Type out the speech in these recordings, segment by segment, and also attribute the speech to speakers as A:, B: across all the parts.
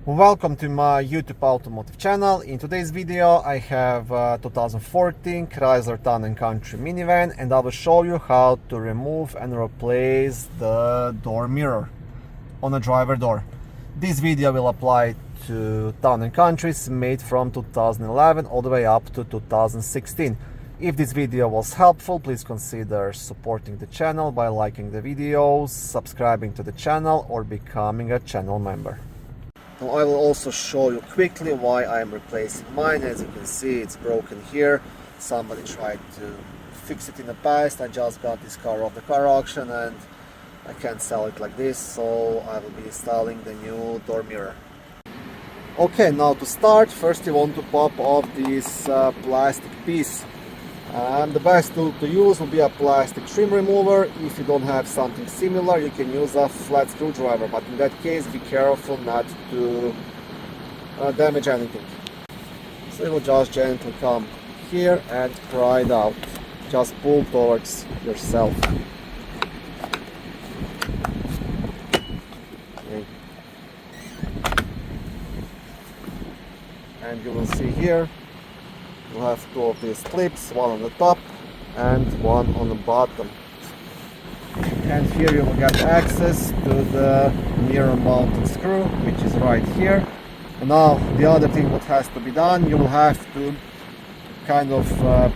A: Welcome to my YouTube automotive channel. In today's video I have a 2014 Chrysler Town and Country minivan, and I will show you how to remove and replace the door mirror on a driver door. This video will apply to Town and Countries made from 2011 all the way up to 2016. If this video was helpful, please consider supporting the channel by liking the videos, subscribing to the channel, or becoming a channel member. Now I will also show you quickly why I am replacing mine. As you can see, it's broken here. Somebody tried to fix it in the past. I just got this car off the car auction and I can't sell it like this, so I will be installing the new door mirror. Okay, now to start, first you want to pop off this plastic piece. The best tool to use will be a plastic trim remover. If you don't have something similar, you can use a flat screwdriver, but in that case be careful not to damage anything. So you will just gently come here and pry it out. Just pull towards yourself. Okay. And you will see here you have two of these clips, one on the top and one on the bottom. And here you will get access to the mirror mounting screw, which is right here. And now the other thing that has to be done, you will have to kind of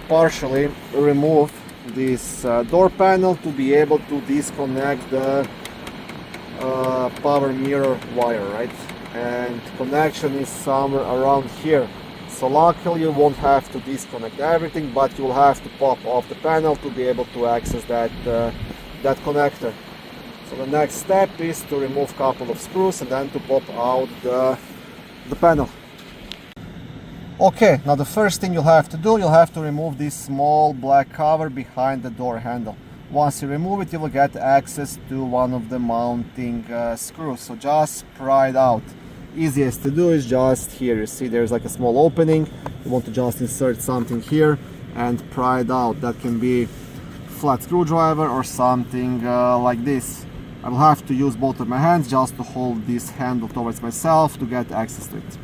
A: partially remove this door panel to be able to disconnect the power mirror wire, right? And connection is somewhere around here. So luckily you won't have to disconnect everything, but you will have to pop off the panel to be able to access that connector. So the next step is to remove a couple of screws and then to pop out the panel. Okay, now the first thing you'll have to do, you'll have to remove this small black cover behind the door handle. Once you remove it, you will get access to one of the mounting screws. So just pry it out. Easiest to do is just here. You see there's like a small opening. You want to just insert something here and pry it out. That can be flat screwdriver or something like this. I will have to use both of my hands just to hold this handle towards myself to get access to it.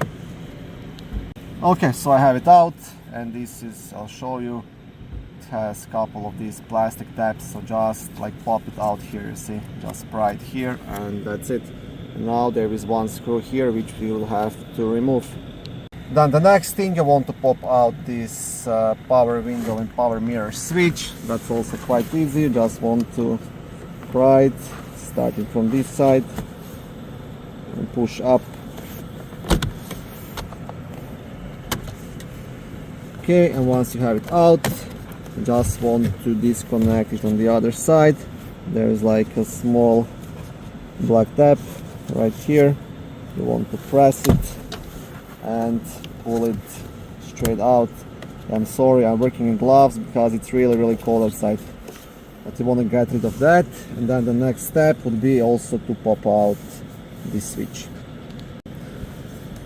A: Okay, so I have it out, and this is, I'll show you, it has a couple of these plastic tabs, so just like pop it out here, you see, just pry it here and that's it. Now there is one screw here which we will have to remove. Then the next thing, you want to pop out this power window and power mirror switch. That's also quite easy. You just want to pry it starting from this side and push up. Okay, and once you have it out, you just want to disconnect it on the other side. There is like a small black tab right here. You want to press it and pull it straight out. I'm sorry, I'm working in gloves because it's really cold outside, but you want to get rid of that. And then the next step would be also to pop out this switch.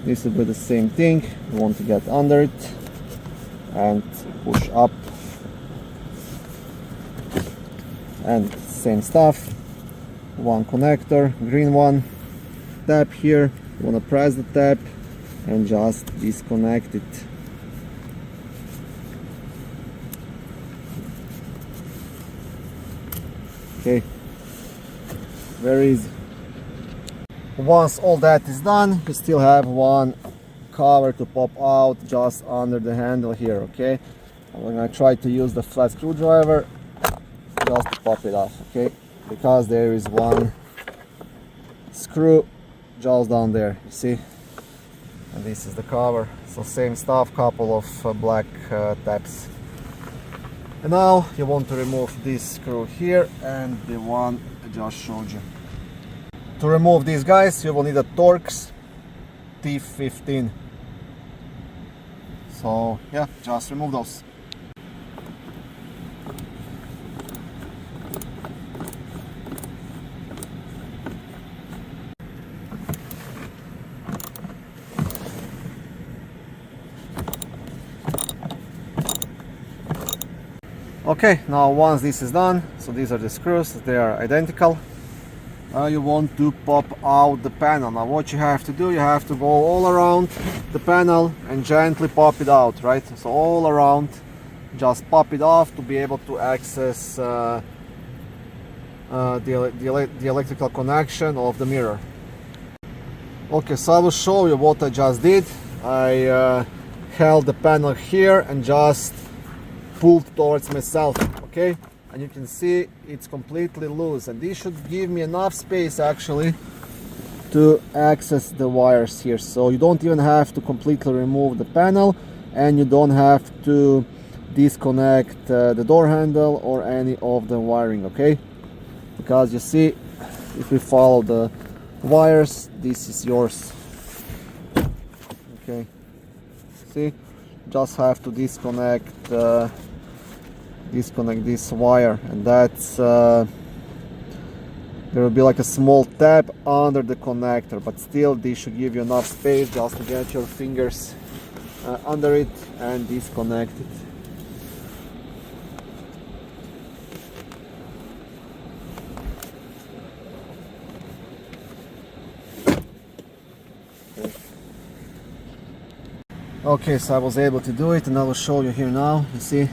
A: This will be the same thing. You want to get under it and push up, and same stuff. One connector, green one, tab here. You want to press the tab and just disconnect it. Okay, very easy. Once all that is done, you still have one cover to pop out just under the handle here. Okay, I'm gonna try to use the flat screwdriver just to pop it off, okay, because there is one screw just down there, you see, and this is the cover. So same stuff, couple of black tabs. And now you want to remove this screw here and the one I just showed you. To remove these guys, you will need a torx T15. So yeah, just remove those. Okay, now once this is done, so these are the screws, they are identical. you want to pop out the panel. Now what you have to do, you have to go all around the panel and gently pop it out, right? So all around, just pop it off to be able to access the electrical connection of the mirror. Okay, so I will show you what I just did. I held the panel here and just pulled towards myself, okay? And you can see it's completely loose, and this should give me enough space actually to access the wires here. So you don't even have to completely remove the panel, and you don't have to disconnect the door handle or any of the wiring, okay? Because you see, if we follow the wires, this is yours, okay? See, just have to disconnect this wire, and that's there will be like a small tab under the connector, but still this should give you enough space just to get your fingers under it and disconnect it. Okay, so I was able to do it, and I will show you here now. You see,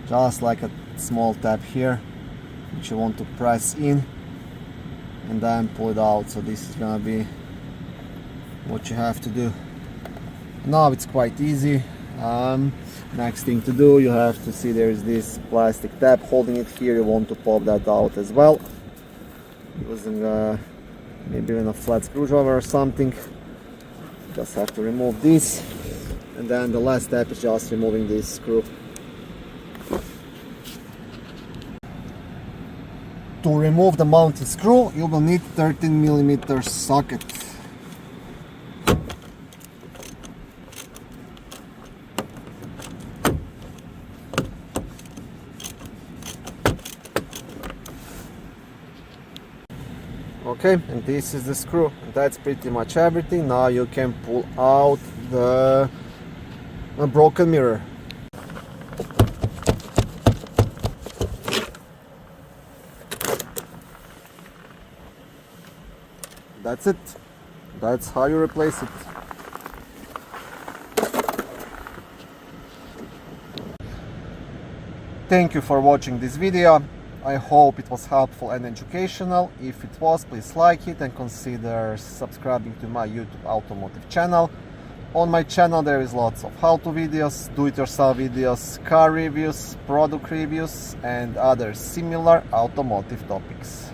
A: just like a small tab here, which you want to press in and then pull it out. So this is gonna be what you have to do. Now it's quite easy. Next thing to do, you have to see there is this plastic tab holding it here. You want to pop that out as well, using maybe even a flat screwdriver or something. Just have to remove this, and then the last step is just removing this screw. To remove the mounting screw, you will need 13mm socket. Okay, and this is the screw. That's pretty much everything. Now you can pull out the broken mirror. That's it. That's how you replace it. Thank you for watching this video. I hope it was helpful and educational. If it was, please like it and consider subscribing to my YouTube automotive channel. On my channel there is lots of how-to videos, do-it-yourself videos, car reviews, product reviews and other similar automotive topics.